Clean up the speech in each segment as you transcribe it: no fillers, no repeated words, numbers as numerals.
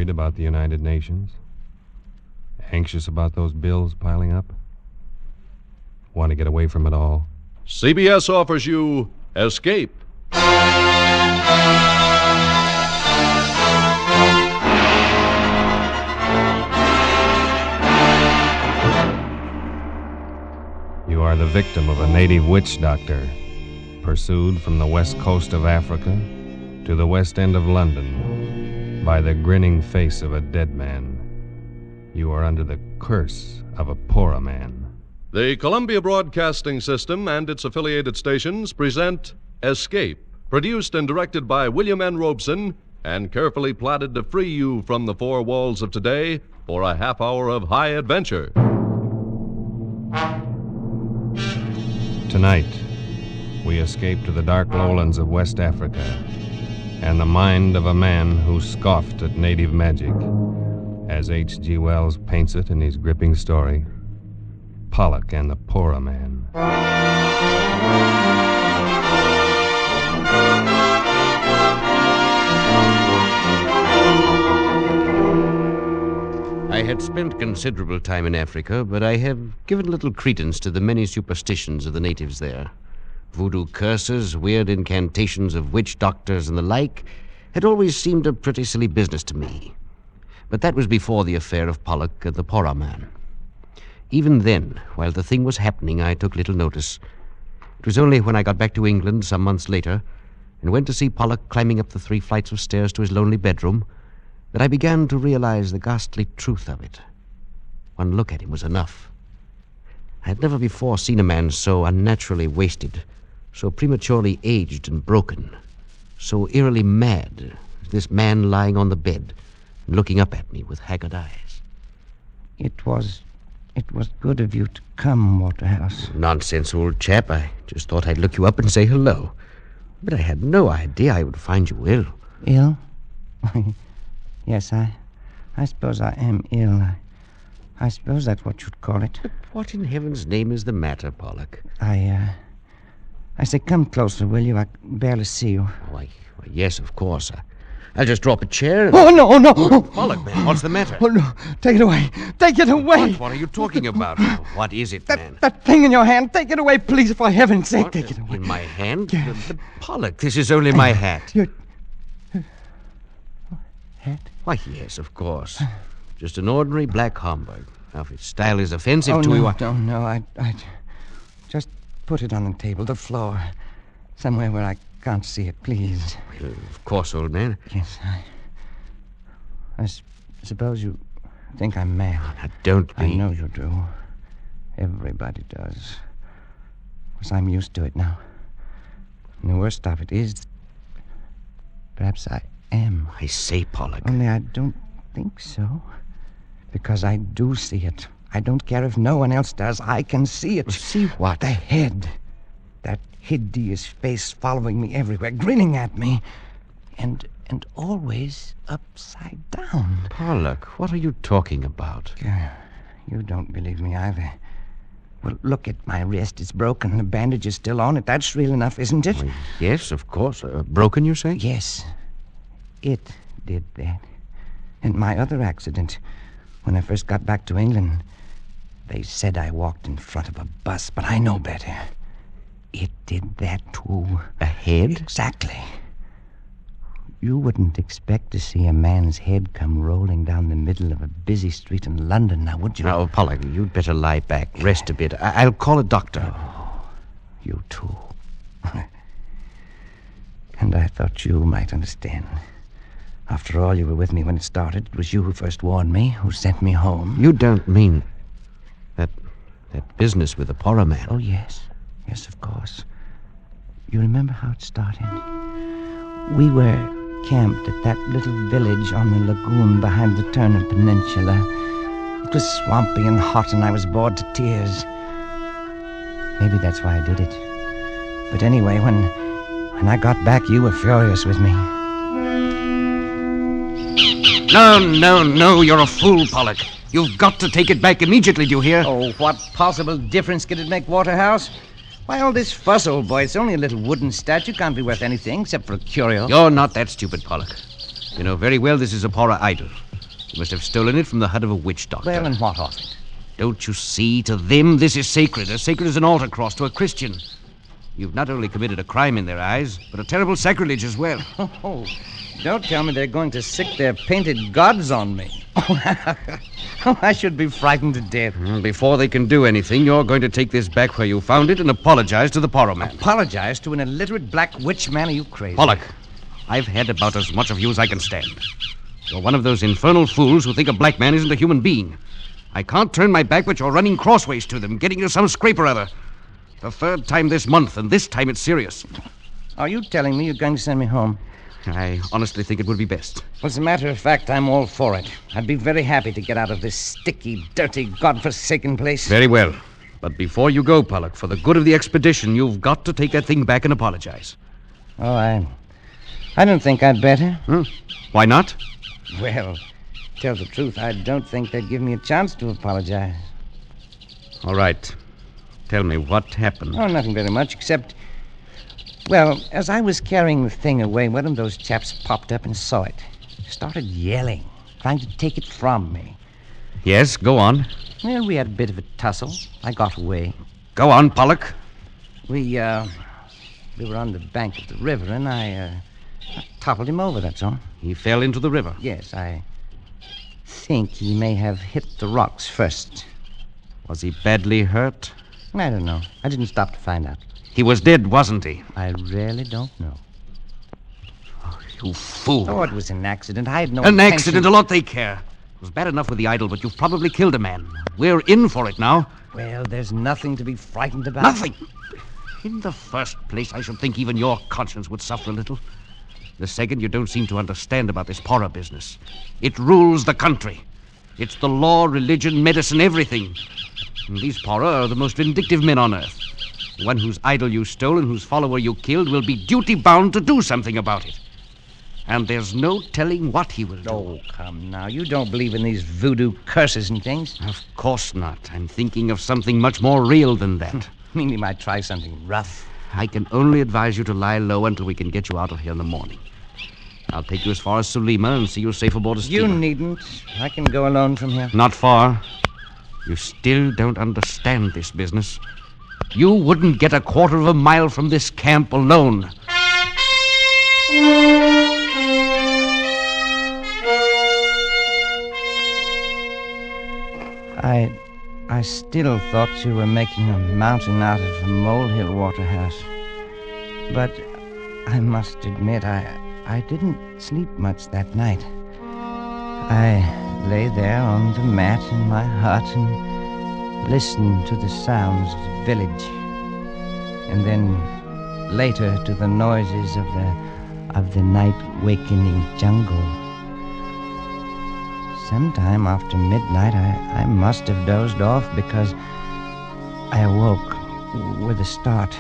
Worried about the United Nations? Anxious about those bills piling up? Want to get away from it all? CBS offers you Escape. You are the victim of a native witch doctor, pursued from the west coast of Africa to the west end of London by the grinning face of a dead man. You are under the curse of a Porroh man. The Columbia Broadcasting System and its affiliated stations present Escape, produced and directed by William N. Robeson and carefully plotted to free you from the four walls of today for a half hour of high adventure. Tonight, we escape to the dark lowlands of West Africa and the mind of a man who scoffed at native magic, as H.G. Wells paints it in his gripping story, Pollock and the Porroh Man. I had spent considerable time in Africa, but I have given little credence to the many superstitions of the natives there. Voodoo curses, weird incantations of witch doctors, and the like had always seemed a pretty silly business to me. But that was before the affair of Pollock and the Porroh Man. Even then, while the thing was happening, I took little notice. It was only when I got back to England some months later and went to see Pollock climbing up the 3 flights of stairs to his lonely bedroom that I began to realize the ghastly truth of it. One look at him was enough. I had never before seen a man so unnaturally wasted, so prematurely aged and broken, so eerily mad as this man lying on the bed and looking up at me with haggard eyes. It was good of you to come, Waterhouse. Nonsense, old chap. I just thought I'd look you up and say hello. But I had no idea I would find you ill. Ill? Yes, I suppose I am ill. I suppose that's what you'd call it. But what in heaven's name is the matter, Pollock? I say, come closer, will you? I can barely see you. Why, yes, of course. I'll just drop a chair and... Oh, no! Pollock, man, what's the matter? Oh, no. Take it away. Take it away. What are you talking about? What is it, man? That thing in your hand. Take it away, please, for heaven's sake. What? Take it away. In my hand? Yeah. But Pollock, this is only my hat. Your hat? Why, yes, of course. Just an ordinary black Homburg. Now, if its style is offensive to you... No, I just put it on the table, the floor. Somewhere where I can't see it, please. Well, of course, old man. Yes, I suppose you think I'm mad. Oh, now, don't be. I know you do. Everybody does. Because I'm used to it now. And the worst of it is, perhaps I am. I say, Pollock. Only I don't think so. Because I do see it. I don't care if no one else does. I can see it. See what? The head. That hideous face following me everywhere, grinning at me. And always upside down. Pollock, what are you talking about? You don't believe me either. Well, look at my wrist. It's broken. The bandage is still on it. That's real enough, isn't it? Well, yes, of course. Broken, you say? Yes. It did that. And my other accident, when I first got back to England, they said I walked in front of a bus, but I know better. It did that, too. A head? Exactly. You wouldn't expect to see a man's head come rolling down the middle of a busy street in London, now, would you? Now, Pollock, you'd better lie back, rest a bit. I'll call a doctor. Oh, you too. And I thought you might understand. After all, you were with me when it started. It was you who first warned me, who sent me home. You don't mean that business with the Porroh man? Oh, yes. Yes, of course. You remember how it started? We were camped at that little village on the lagoon behind the Turner Peninsula. It was swampy and hot, and I was bored to tears. Maybe that's why I did it. But anyway, when I got back, you were furious with me. No, you're a fool, Pollock. You've got to take it back immediately, do you hear? Oh, what possible difference could it make, Waterhouse? Why all this fuss, old boy? It's only a little wooden statue. Can't be worth anything except for a curio. You're not that stupid, Pollock. You know very well this is a Porroh idol. You must have stolen it from the hut of a witch doctor. Well, and what of it? Don't you see? To them, this is sacred. As sacred as an altar cross to a Christian. You've not only committed a crime in their eyes, but a terrible sacrilege as well. Oh, don't tell me they're going to sick their painted gods on me. Oh, I should be frightened to death. Before they can do anything, you're going to take this back where you found it and apologize to the Porroh man. Apologize to an illiterate black witch man? Are you crazy? Pollock, I've had about as much of you as I can stand. You're one of those infernal fools who think a black man isn't a human being. I can't turn my back, but you're running crossways to them, getting into some scrape or other. The third time this month, and this time it's serious. Are you telling me you're going to send me home? I honestly think it would be best. Well, as a matter of fact, I'm all for it. I'd be very happy to get out of this sticky, dirty, godforsaken place. Very well. But before you go, Pollock, for the good of the expedition, you've got to take that thing back and apologize. Oh, I don't think I'd better. Why not? Well, tell the truth, I don't think they'd give me a chance to apologize. All right. Tell me, what happened? Oh, nothing very much, except... Well, as I was carrying the thing away, one of those chaps popped up and saw it. Started yelling, trying to take it from me. Yes, go on. Well, we had a bit of a tussle. I got away. Go on, Pollock. We were on the bank of the river, and I toppled him over, that's all. He fell into the river. Yes, I think he may have hit the rocks first. Was he badly hurt? I don't know. I didn't stop to find out. He was dead, wasn't he? I really don't know. Oh, you fool. Oh, it was an accident. I had no An intention... accident, a lot they care. It was bad enough with the idol, but you've probably killed a man. We're in for it now. Well, there's nothing to be frightened about. Nothing. In the first place, I should think even your conscience would suffer a little. The second, you don't seem to understand about this Porroh business. It rules the country. It's the law, religion, medicine, everything. And these Porroh are the most vindictive men on earth. The one whose idol you stole and whose follower you killed will be duty-bound to do something about it. And there's no telling what he will do. Oh, come now. You don't believe in these voodoo curses and things? Of course not. I'm thinking of something much more real than that. I mean, you might try something rough. I can only advise you to lie low until we can get you out of here in the morning. I'll take you as far as Sulima and see you safe aboard a steamer. You needn't. I can go alone from here. Not far. You still don't understand this business. You wouldn't get a quarter of a mile from this camp alone. I still thought you were making a mountain out of a molehill, Waterhouse. But I must admit, I didn't sleep much that night. I lay there on the mat in my hut and listened to the sounds of the village. And then later to the noises of the night-wakening jungle. Sometime after midnight, I must have dozed off because I awoke with a start.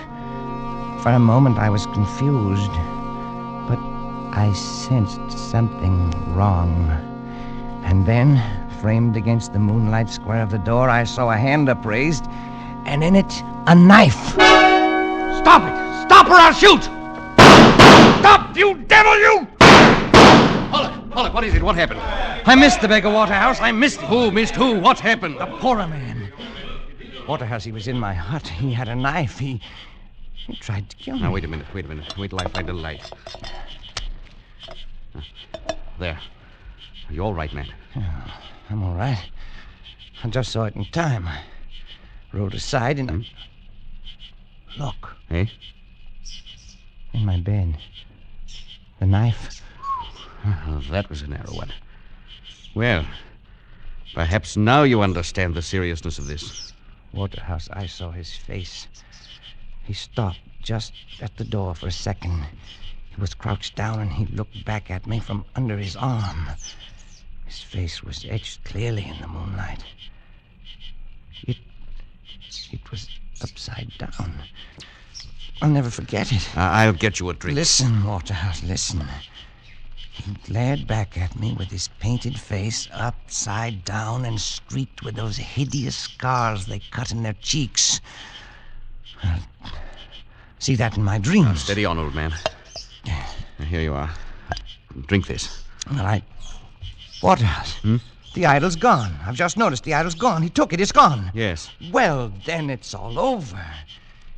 For a moment, I was confused, but I sensed something wrong. And then, framed against the moonlight square of the door, I saw a hand upraised, and in it, a knife. Stop it! Stop or I'll shoot! Stop, you devil, you! Pollock, what is it? What happened? I missed the beggar, Waterhouse. I missed him. Who missed who? What happened? The Porroh man. Waterhouse, he was in my hut. He had a knife. He tried to kill me. Now, wait a minute. Wait till I find a light. There. Are you all right, man? Oh, I'm all right. I just saw it in time. I rolled aside and... Look. Eh? In my bed. The knife. Oh, that was a narrow one. Well, perhaps now you understand the seriousness of this. Waterhouse, I saw his face. He stopped just at the door for a second. He was crouched down and he looked back at me from under his arm. His face was etched clearly in the moonlight. It was upside down. I'll never forget it. I'll get you a drink. Listen, Waterhouse, listen. He glared back at me with his painted face upside down and streaked with those hideous scars they cut in their cheeks. I'll see that in my dreams. Now, steady on, old man. Here you are. Drink this. Well, Waterhouse. The idol's gone. I've just noticed the idol's gone. He took it. It's gone. Yes. Well, then it's all over.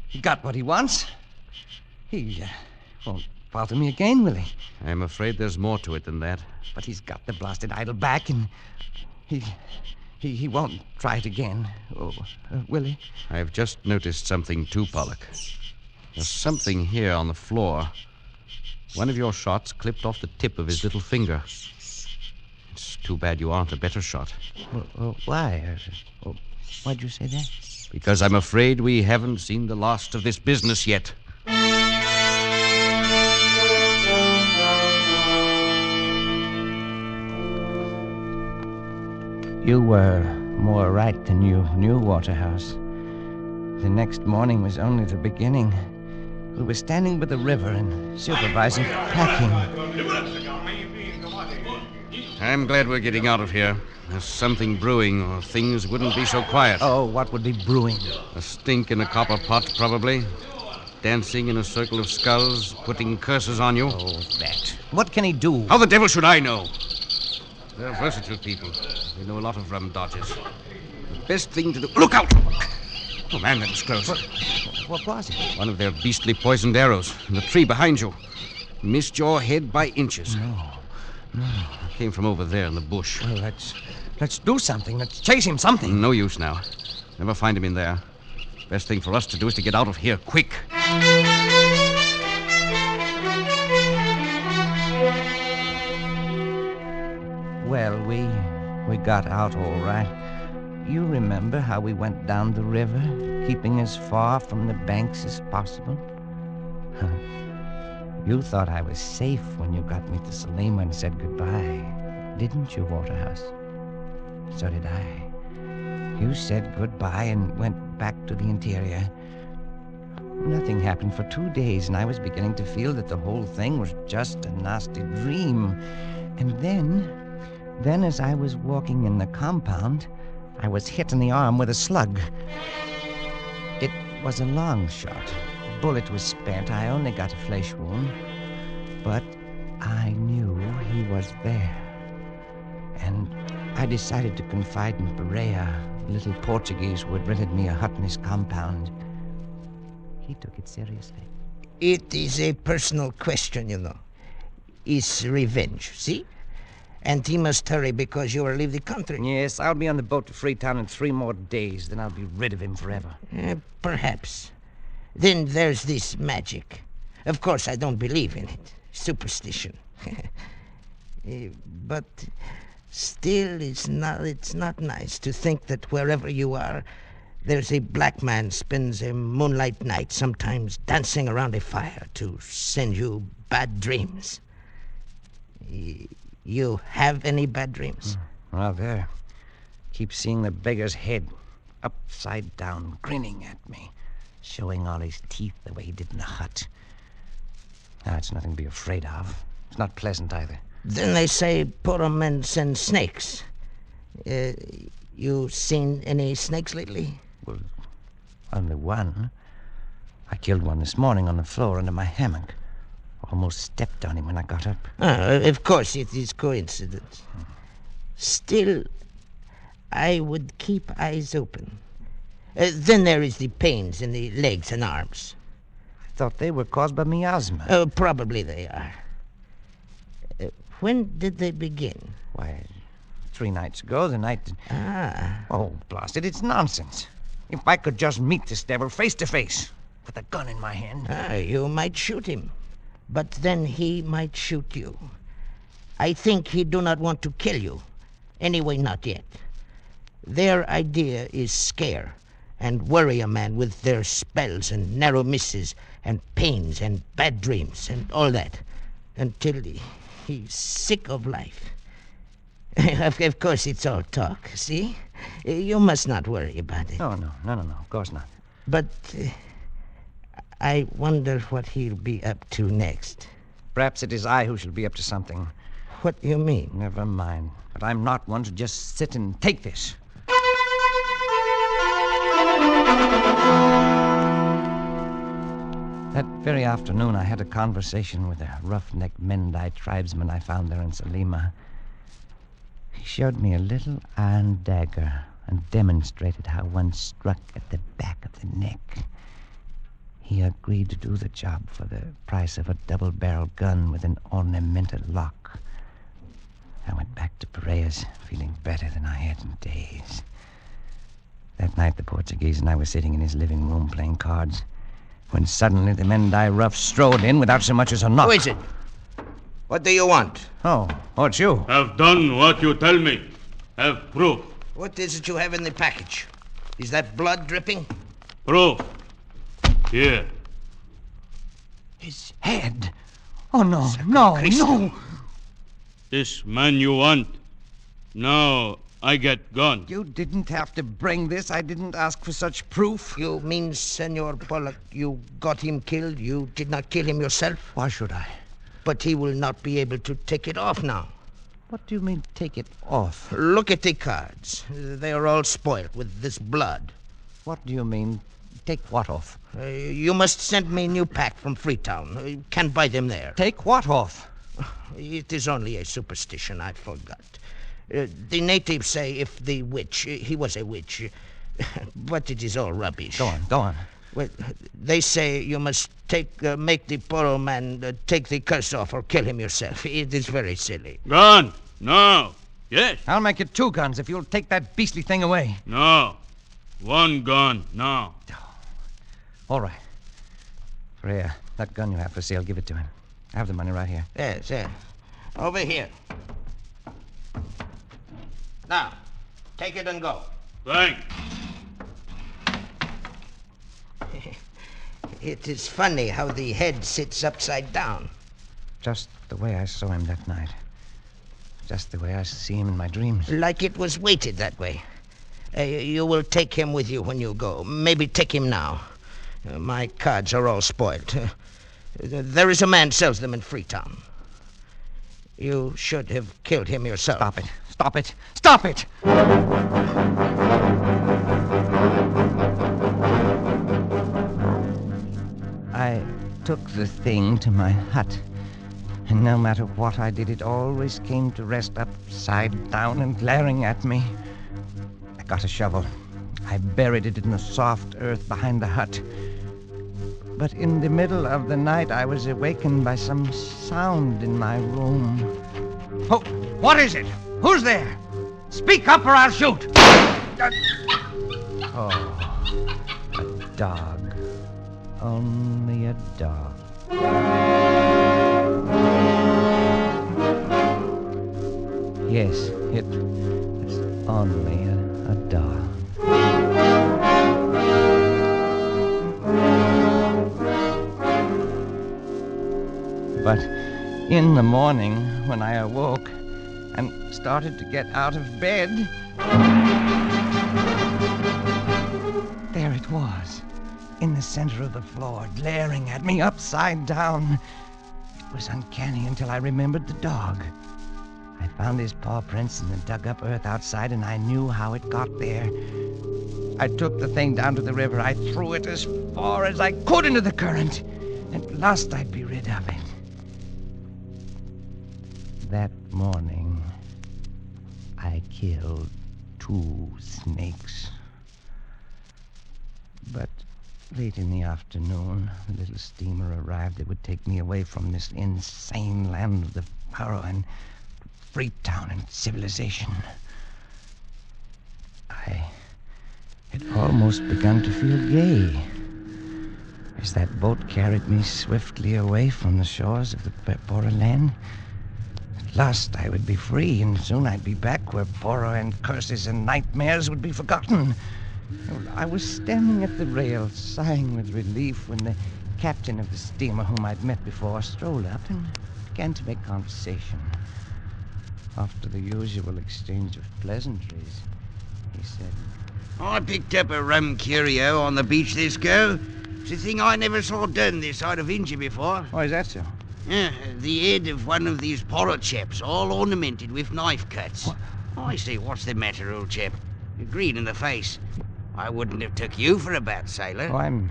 He got what he wants. He won't bother me again, will he? I'm afraid there's more to it than that. But he's got the blasted idol back, and he won't try it again. Oh, will he? I've just noticed something too, Pollock. There's something here on the floor. One of your shots clipped off the tip of his little finger. It's too bad you aren't a better shot. Why? Why'd you say that? Because I'm afraid we haven't seen the last of this business yet. You were more right than you knew, Waterhouse. The next morning was only the beginning. We were standing by the river and supervising packing. I'm glad we're getting out of here. There's something brewing, or things wouldn't be so quiet. Oh, what would be brewing? A stink in a copper pot, probably. Dancing in a circle of skulls, putting curses on you. Oh, that. What can he do? How the devil should I know? They're versatile people. They know a lot of rum dodges. The best thing to do... Look out! Oh, man, that was close. What was it? One of their beastly poisoned arrows in the tree behind you. Missed your head by inches. No. It came from over there in the bush. Well, let's do something. Let's chase him something. No use now. Never find him in there. Best thing for us to do is to get out of here quick. Well, we got out all right. You remember how we went down the river, keeping as far from the banks as possible? You thought I was safe when you got me to Salima and said goodbye, didn't you, Waterhouse? So did I. You said goodbye and went back to the interior. Nothing happened for 2 days, and I was beginning to feel that the whole thing was just a nasty dream. And then as I was walking in the compound, I was hit in the arm with a slug. It was a long shot. The bullet was spent. I only got a flesh wound. But I knew he was there. And I decided to confide in Porroh, the little Portuguese who had rented me a hut in his compound. He took it seriously. It is a personal question, you know. It's revenge, see? And he must hurry because you will leave the country. Yes, I'll be on the boat to Freetown in 3 more days. Then I'll be rid of him forever. Perhaps. Then there's this magic. Of course, I don't believe in it. Superstition. But still, it's not nice to think that wherever you are, there's a black man spends a moonlight night, sometimes dancing around a fire to send you bad dreams. You have any bad dreams? Well, there. Keep seeing the beggar's head upside down, grinning at me, showing all his teeth the way he did in the hut. Now, it's nothing to be afraid of. It's not pleasant either. Then they say Porroh men send snakes. You seen any snakes lately? Well, only one. I killed one this morning on the floor under my hammock. Almost stepped on him when I got up. Of course, it is coincidence. Still, I would keep eyes open. Then there is the pains in the legs and arms. I thought they were caused by miasma. Probably they are. When did they begin? Why, 3 nights ago, the night... Oh, blast it, it's nonsense. If I could just meet this devil face to face, with a gun in my hand... You might shoot him. But then he might shoot you. I think he do not want to kill you. Anyway, not yet. Their idea is scare and worry a man with their spells and narrow misses and pains and bad dreams and all that until he's sick of life. Of course, it's all talk, see? You must not worry about it. No, of course not. But... I wonder what he'll be up to next. Perhaps it is I who shall be up to something. What do you mean? Never mind. But I'm not one to just sit and take this. That very afternoon, I had a conversation with a roughneck Mendai tribesman I found there in Salima. He showed me a little iron dagger and demonstrated how one struck at the back of the neck. He agreed to do the job for the price of a double-barreled gun with an ornamental lock. I went back to Porroh's, feeling better than I had in days. That night, the Portuguese and I were sitting in his living room playing cards, when suddenly the Mendai rough strode in without so much as a knock. Who is it? What do you want? Oh, it's you. Have done what you tell me. Have proof. What is it you have in the package? Is that blood dripping? Proof. Here. His head. Oh, no, no. This man you want. Now I get gone. You didn't have to bring this. I didn't ask for such proof. You mean, Senor Pollock, you got him killed? You did not kill him yourself? Why should I? But he will not be able to take it off now. What do you mean, take it off? Look at the cards. They are all spoiled with this blood. What do you mean, take what off? You must send me a new pack from Freetown. You can buy them there. Take what off? It is only a superstition, I forgot. The natives say if the witch, he was a witch, but it is all rubbish. Go on. Well, they say you must make the Porroh man take the curse off or kill him yourself. It is very silly. Gun. No. Yes. I'll make it 2 guns if you'll take that beastly thing away. No. 1 gun. No. All right. Freya, that gun you have for sale, give it to him. I have the money right here. Yes. Over here. Now, take it and go. Thanks. It is funny how the head sits upside down. Just the way I saw him that night. Just the way I see him in my dreams. Like it was weighted that way. You will take him with you when you go. Maybe take him now. My cards are all spoiled. There is a man sells them in Freetown. You should have killed him yourself. Stop it! I took the thing to my hut, and no matter what I did, it always came to rest upside down and glaring at me. I got a shovel. I buried it in the soft earth behind the hut. But in the middle of the night, I was awakened by some sound in my room. Oh, what is it? Who's there? Speak up or I'll shoot! Oh, a dog. Only a dog. Yes, it's only a dog. But in the morning, when I awoke and started to get out of bed, there it was, in the center of the floor, glaring at me upside down. It was uncanny until I remembered the dog. I found his paw prints in the dug-up earth outside, and I knew how it got there. I took the thing down to the river. I threw it as far as I could into the current. At last I'd be rid of it. That morning, I killed 2 snakes. But late in the afternoon, the little steamer arrived that would take me away from this insane land of the Porroh and Freetown and civilization. I had almost begun to feel gay as that boat carried me swiftly away from the shores of the Porroh land. At last I would be free, and soon I'd be back where Porroh and curses and nightmares would be forgotten. I was standing at the rail, sighing with relief, when the captain of the steamer, whom I'd met before, strolled up and began to make conversation. After the usual exchange of pleasantries, he said, I picked up a rum curio on the beach this go. It's a thing I never saw done this side of India before. "Oh, is that so?" Yeah, the head of one of these Porroh chaps, all ornamented with knife cuts. What? I say, what's the matter, old chap? You're green in the face. I wouldn't have took you for a bad sailor. "Oh, I'm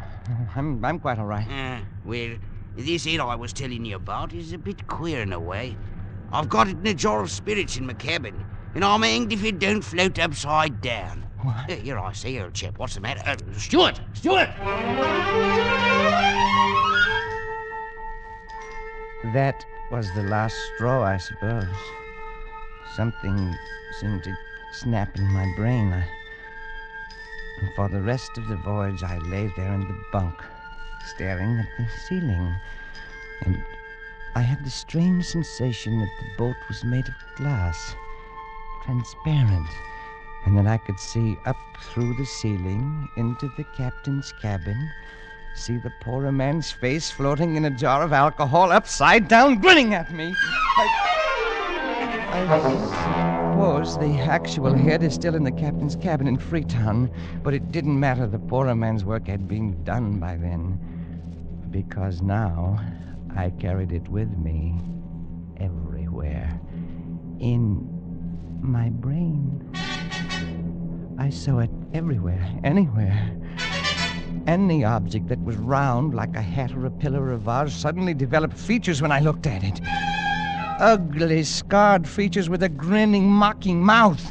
quite all right." Well, this head I was telling you about is a bit queer in a way. I've got it in a jar of spirits in my cabin. and I'm hanged if it don't float upside down. What? Here I say, old chap, what's the matter? Stuart! Stuart! That was the last straw, I suppose. Something seemed to snap in my brain. And for the rest of the voyage, I lay there in the bunk, staring at the ceiling. And I had the strange sensation that the boat was made of glass, transparent, and that I could see up through the ceiling into the captain's cabin, see the Porroh man's face floating in a jar of alcohol upside down, grinning at me. I suppose the actual head is still in the captain's cabin in Freetown, but it didn't matter. The Porroh man's work had been done by then, because now I carried it with me everywhere, in my brain. I saw it everywhere, anywhere. Any object that was round, like a hat or a pillar or a vase, suddenly developed features when I looked at it. Ugly, scarred features with a grinning, mocking mouth.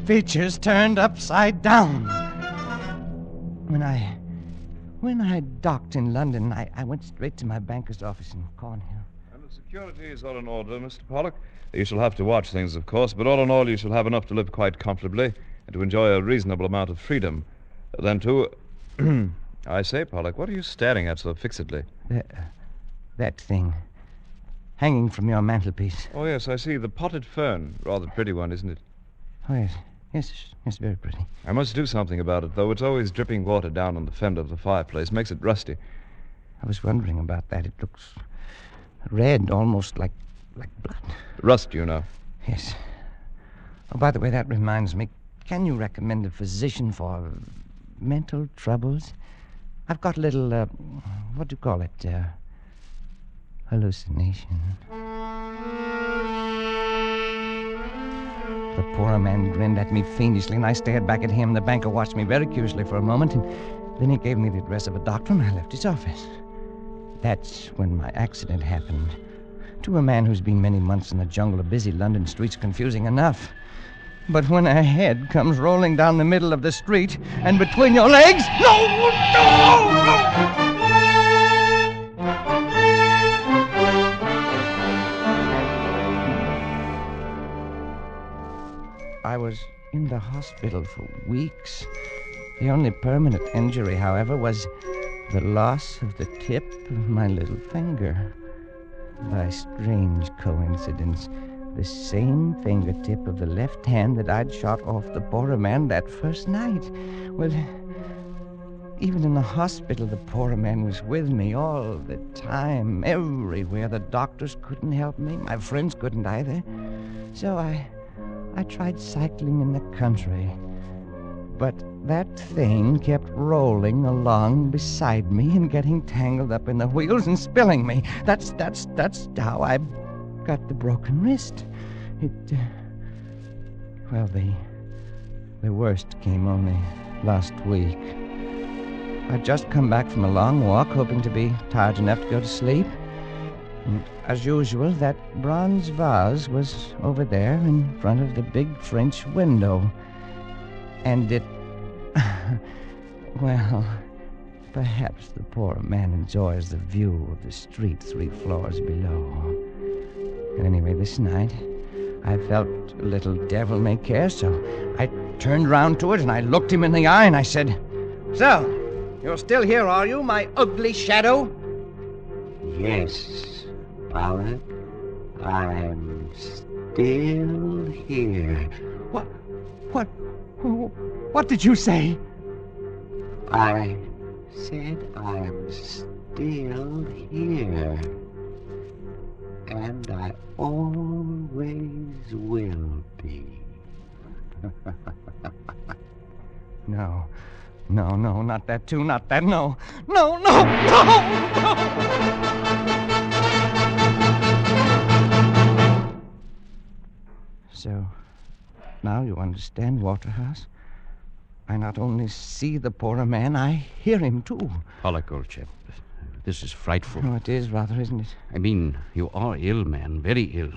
Features turned upside down. When I docked in London, I went straight to my banker's office in Cornhill. And the security is all in order, Mr. Pollock. You shall have to watch things, of course, but all in all, you shall have enough to live quite comfortably and to enjoy a reasonable amount of freedom. Then, too... I say, Pollock, what are you staring at so fixedly? That thing, hanging from your mantelpiece. Oh, yes, I see. The potted fern. Rather pretty one, isn't it? Oh, yes. Yes, very pretty. I must do something about it, though. It's always dripping water down on the fender of the fireplace. Makes it rusty. I was wondering about that. It looks red, almost like blood. Rust, you know. Yes. Oh, by the way, that reminds me. Can you recommend a physician for mental troubles? I've got a little, what do you call it? Hallucination. The Porroh man grinned at me fiendishly, and I stared back at him. The banker watched me very curiously for a moment, and then he gave me the address of a doctor, and I left his office. That's when my accident happened. To a man who's been many months in the jungle, a busy London street's confusing enough. But when a head comes rolling down the middle of the street, and between your legs... No! I was in the hospital for weeks. The only permanent injury, however, was the loss of the tip of my little finger. By strange coincidence, the same fingertip of the left hand that I'd shot off the Porroh man that first night. Well, even in the hospital, the Porroh man was with me all the time, everywhere. The doctors couldn't help me. My friends couldn't either. So I tried cycling in the country. But that thing kept rolling along beside me and getting tangled up in the wheels and spilling me. That's how I got the broken wrist. Well, the worst came only last week. I'd just come back from a long walk, hoping to be tired enough to go to sleep. And as usual, that bronze vase was over there in front of the big French window. And it... well, perhaps the Porroh man enjoys the view of the street 3 floors below. Anyway, this night, I felt a little devil-may-care, so I turned round to it and I looked him in the eye and I said, "So, you're still here, are you, my ugly shadow?" Yes, Pollock, I'm still here. What did you say? I said I'm still here. And I always will be. No, not that too, not that, no. So, now you understand, Waterhouse? I not only see the Porroh man, I hear him, too. Pollock, old chap, this is frightful. Oh, it is rather, isn't it? I mean, you are ill, man, very ill.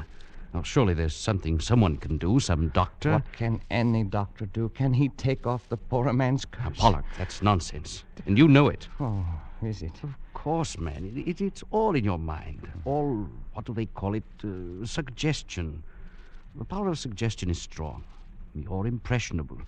Now, surely there's something someone can do, some doctor. What can any doctor do? Can he take off the Porroh man's curse? Now, Pollock, that's nonsense. And you know it. Oh, is it? Of course, man. It's all in your mind. All, what do they call it? Suggestion. The power of suggestion is strong. You're impressionable.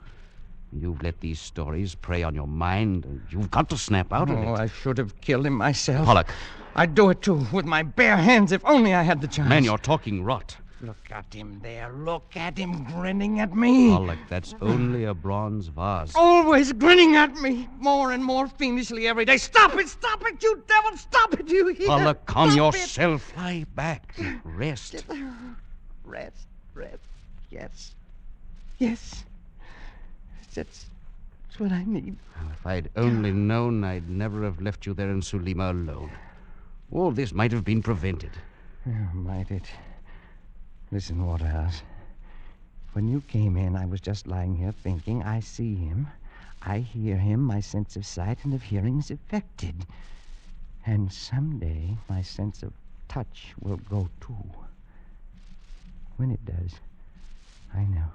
You've let these stories prey on your mind, and you've got to snap out of it. Oh, I should have killed him myself. Pollock. I'd do it, too, with my bare hands, if only I had the chance. Man, you're talking rot. Look at him there. Look at him grinning at me. Pollock, that's only a bronze vase. Always grinning at me, more and more fiendishly every day. Stop it, you devil, stop it, you hear? Pollock, calm Stop yourself. Lie back. Rest. It. Rest, yes. Yes. That's what I need. If I'd only known, I'd never have left you there in Sulima alone. All this might have been prevented. Oh, might it? Listen, Waterhouse. When you came in, I was just lying here thinking, I see him, I hear him, my sense of sight and of hearing is affected. And someday, my sense of touch will go, too. When it does, I know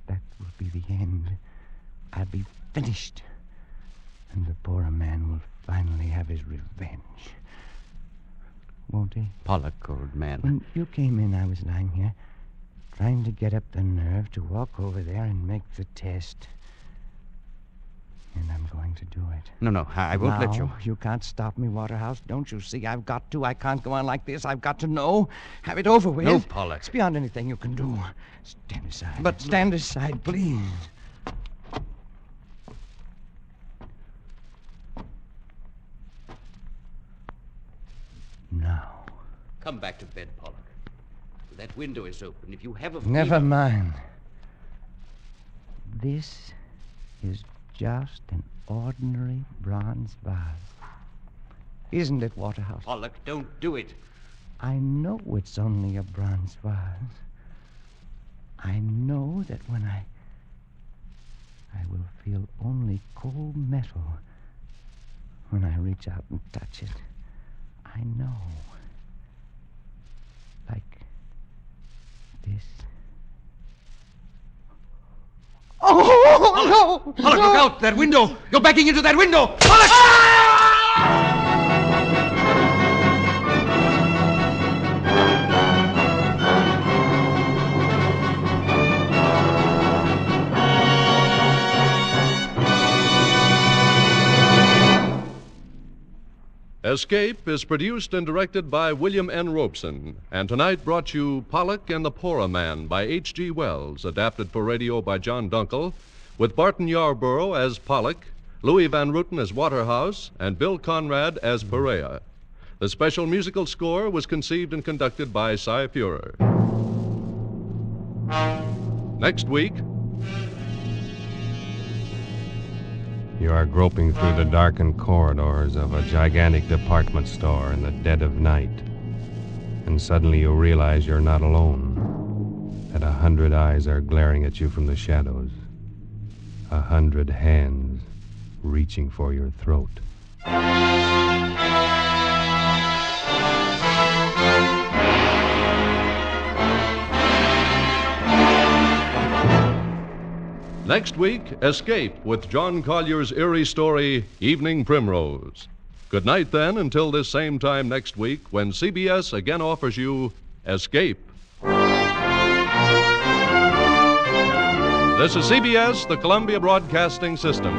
that will be the end. I'll be finished. And the Porroh man will finally have his revenge. Won't he? Pollock, old man. When you came in, I was lying here, trying to get up the nerve to walk over there and make the test. And I'm going to do it. No, I won't let you. You can't stop me, Waterhouse. Don't you see? I've got to. I can't go on like this. I've got to know. Have it over with. No, Pollock. It's beyond anything you can do. Stand aside. But stand aside, please. Now. Come back to bed, Pollock. That window is open. If you have a... Never mind. This is just an ordinary bronze vase. Isn't it, Waterhouse? Pollock, don't do it. I know it's only a bronze vase. I know that when I will feel only cold metal when I reach out and touch it. I know. Like this. Oh, no! Pollock, look out! That window! You're backing into that window! Pollock! Escape is produced and directed by William N. Robeson, and tonight brought you Pollock and the Porroh Man by H.G. Wells, adapted for radio by John Dunkel, with Barton Yarborough as Pollock, Louis Van Rooten as Waterhouse, and Bill Conrad as Perea. The special musical score was conceived and conducted by Cy Fuhrer. Next week... You are groping through the darkened corridors of a gigantic department store in the dead of night. And suddenly you realize you're not alone. That 100 eyes are glaring at you from the shadows. 100 hands reaching for your throat. Next week, Escape with John Collier's eerie story, Evening Primrose. Good night, then, until this same time next week when CBS again offers you Escape. This is CBS, the Columbia Broadcasting System.